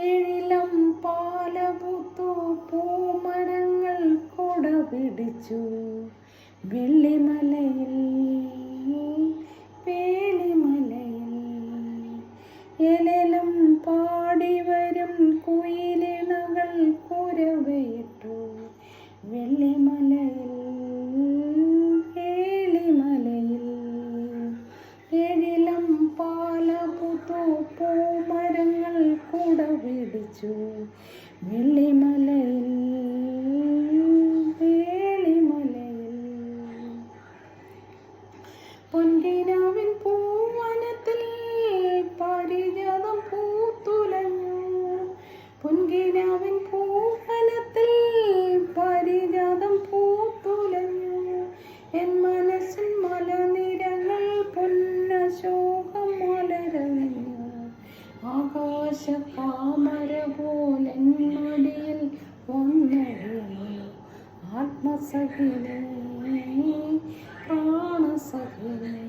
എഴിലം പാലപുത്തു പൂമരങ്ങൾ കൊട പിടിച്ചു വെള്ളിമലയിൽ പേളിമലയിൽ എലലം പാടിവരും കുയിലിണകൾ കുരവയിട്ടു വെള്ളിമലയിൽ പേളിമലയിൽ എഴിലം പാലപുത്തു പൂമരങ്ങൾ കുട പിടിച്ചു വെള്ളിമലയിൽ പേളിമലയിൽ പൊൻകിനാവിൻ പൂവനത്തിൽ പാരിജാതം പൂത്തുലഞ്ഞു പൊൻകിനാവിൻ പൂവനത്തിൽ പാരിജാതം പൂത്തുലഞ്ഞു എൻ മനസ്സിൻ മലനിരകൾ പൊന്നശോകം മലരണിഞ്ഞു ആകാശ താമര പോലെൻ മടിയിൽ വന്നടിഞ്ഞു ആത്മസഖിനേ പ്രാണസഖിനേ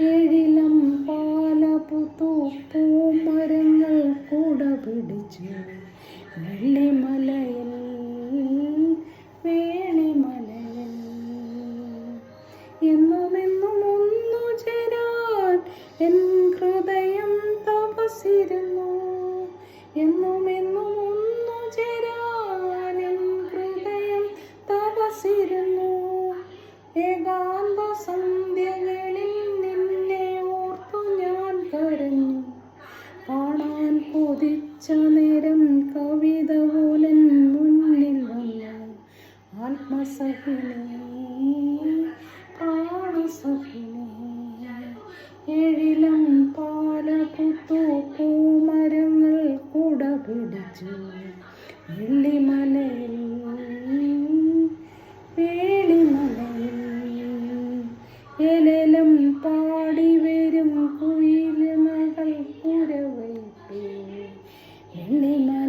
എഴിലം പാലപുത്തു പൂമരങ്ങൾ കുട പിടിച്ചു വെള്ളിമലയിൽ വേളിമലയിൽ എന്നുമെന്നും ഒന്നു ചേരാൻ എൻ ഹൃദയം തപസിരുന്നു എന്നുമെന്നും ഒന്നു ചേരാൻ എൻ ഹൃദയം തപസിരുന്നു ഏകാന്ത സന്ധ്യകളിൽ നിന്നെ ഓർത്തു ഞാൻ കരഞ്ഞു കാണാൻ കൊതിച്ച നേരം കവിത പോലൻ മുന്നിൽ വന്നു ആത്മസഖിനേ പ്രാണസഖിനേ എഴിലം പാലപുത്തു പൂമരങ്ങൾ കുട പിടിച്ചു വെള്ളിമലയിൽ പേളിമലയിൽ എലലം പാടിവരും കുയിലിണകൾ കുരവയിട്ടു വെള്ളിമല